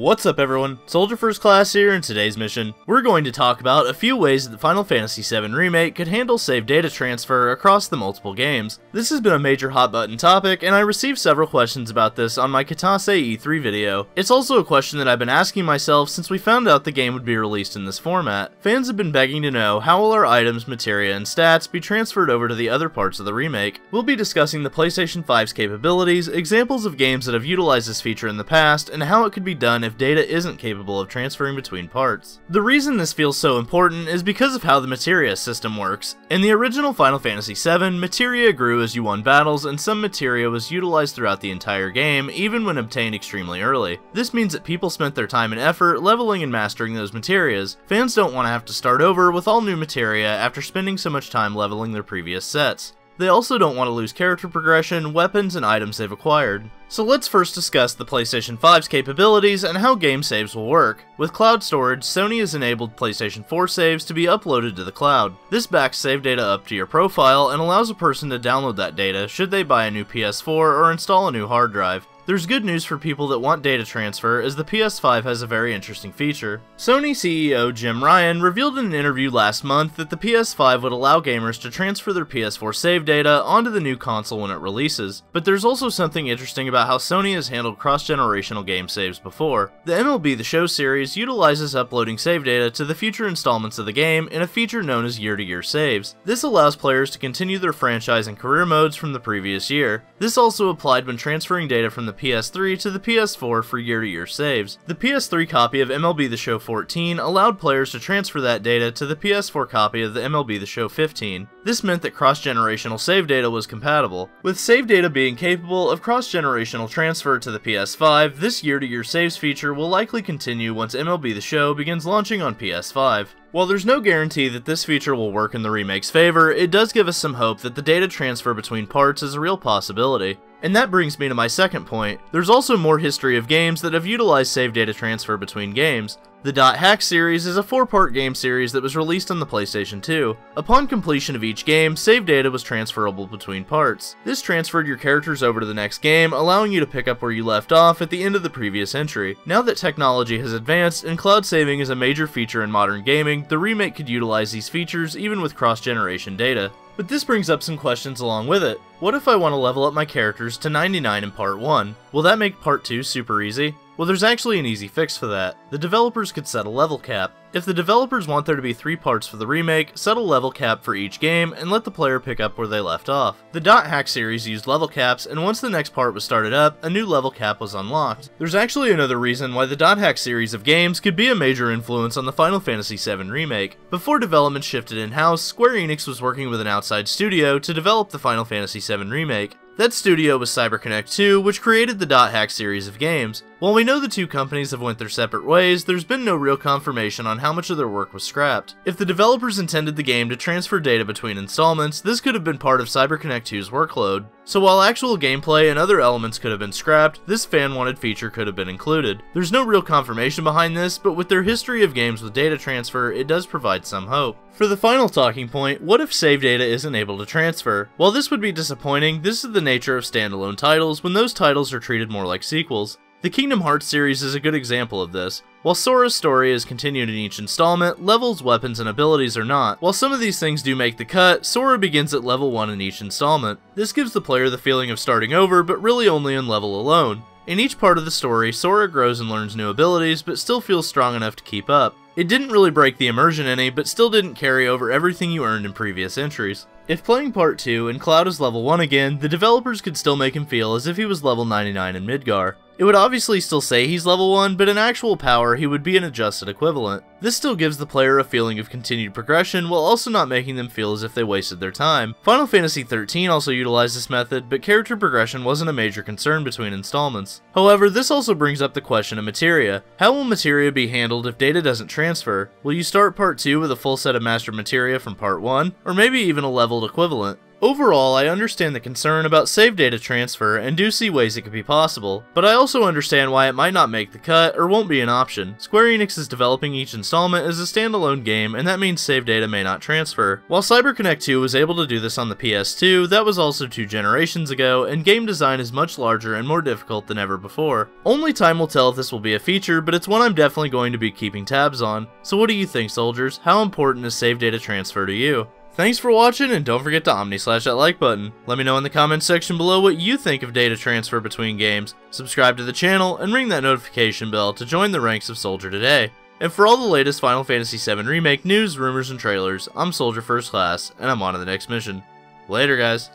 What's up everyone, Soldier First Class here. In today's mission, we're going to talk about a few ways that the Final Fantasy VII Remake could handle save data transfer across the multiple games. This has been a major hot button topic, and I received several questions about this on my Katase E3 video. It's also a question that I've been asking myself since we found out the game would be released in this format. Fans have been begging to know how will our items, materia, and stats be transferred over to the other parts of the remake. We'll be discussing the PlayStation 5's capabilities, examples of games that have utilized this feature in the past, and how it could be done if data isn't capable of transferring between parts. The reason this feels so important is because of how the materia system works. In the original Final Fantasy VII, materia grew as you won battles, and some materia was utilized throughout the entire game, even when obtained extremely early. This means that people spent their time and effort leveling and mastering those materias. Fans don't want to have to start over with all new materia after spending so much time leveling their previous sets. They also don't want to lose character progression, weapons, and items they've acquired. So let's first discuss the PlayStation 5's capabilities and how game saves will work. With cloud storage, Sony has enabled PlayStation 4 saves to be uploaded to the cloud. This backs save data up to your profile and allows a person to download that data should they buy a new PS4 or install a new hard drive. There's good news for people that want data transfer, as the PS5 has a very interesting feature. Sony CEO Jim Ryan revealed in an interview last month that the PS5 would allow gamers to transfer their PS4 save data onto the new console when it releases. But there's also something interesting about how Sony has handled cross-generational game saves before. The MLB The Show series utilizes uploading save data to the future installments of the game in a feature known as year-to-year saves. This allows players to continue their franchise and career modes from the previous year. This also applied when transferring data from the PS3 to the PS4 for year-to-year saves. The PS3 copy of MLB The Show 14 allowed players to transfer that data to the PS4 copy of the MLB The Show 15. This meant that cross-generational save data was compatible. With save data being capable of cross-generational transfer to the PS5, this year-to-year saves feature will likely continue once MLB The Show begins launching on PS5. While there's no guarantee that this feature will work in the remake's favor, it does give us some hope that the data transfer between parts is a real possibility. And that brings me to my second point. There's also more history of games that have utilized save data transfer between games. The DotHack Series is a 4-part game series that was released on the PlayStation 2. Upon completion of each game, save data was transferable between parts. This transferred your characters over to the next game, allowing you to pick up where you left off at the end of the previous entry. Now that technology has advanced and cloud saving is a major feature in modern gaming, the remake could utilize these features even with cross-generation data. But this brings up some questions along with it. What if I want to level up my characters to 99 in Part 1? Will that make Part 2 super easy? Well, there's actually an easy fix for that. The developers could set a level cap. If the developers want there to be 3 parts for the remake, set a level cap for each game and let the player pick up where they left off. The DotHack series used level caps, and once the next part was started up, a new level cap was unlocked. There's actually another reason why the DotHack series of games could be a major influence on the Final Fantasy VII Remake. Before development shifted in-house, Square Enix was working with an outside studio to develop the Final Fantasy VII Remake. That studio was CyberConnect 2, which created the DotHack series of games. While we know the two companies have went their separate ways, there's been no real confirmation on how much of their work was scrapped. If the developers intended the game to transfer data between installments, this could have been part of CyberConnect 2's workload. So while actual gameplay and other elements could have been scrapped, this fan-wanted feature could have been included. There's no real confirmation behind this, but with their history of games with data transfer, it does provide some hope. For the final talking point, what if save data isn't able to transfer? While this would be disappointing, this is the nature of standalone titles when those titles are treated more like sequels. The Kingdom Hearts series is a good example of this. While Sora's story is continued in each installment, levels, weapons, and abilities are not. While some of these things do make the cut, Sora begins at level 1 in each installment. This gives the player the feeling of starting over, but really only in level alone. In each part of the story, Sora grows and learns new abilities, but still feels strong enough to keep up. It didn't really break the immersion any, but still didn't carry over everything you earned in previous entries. If playing Part 2 and Cloud is level 1 again, the developers could still make him feel as if he was level 99 in Midgar. It would obviously still say he's level 1, but in actual power, he would be an adjusted equivalent. This still gives the player a feeling of continued progression, while also not making them feel as if they wasted their time. Final Fantasy XIII also utilized this method, but character progression wasn't a major concern between installments. However, this also brings up the question of materia. How will materia be handled if data doesn't transfer? Will you start Part 2 with a full set of mastered materia from Part 1? Or maybe even a leveled equivalent? Overall, I understand the concern about save data transfer and do see ways it could be possible, but I also understand why it might not make the cut or won't be an option. Square Enix is developing each installment as a standalone game, and that means save data may not transfer. While CyberConnect 2 was able to do this on the PS2, that was also 2 generations ago, and game design is much larger and more difficult than ever before. Only time will tell if this will be a feature, but it's one I'm definitely going to be keeping tabs on. So what do you think, soldiers? How important is save data transfer to you? Thanks for watching, and don't forget to omni-slash that like button. Let me know in the comments section below what you think of data transfer between games. Subscribe to the channel, and ring that notification bell to join the ranks of Soldier today. And for all the latest Final Fantasy VII Remake news, rumors, and trailers, I'm Soldier First Class, and I'm on to the next mission. Later, guys.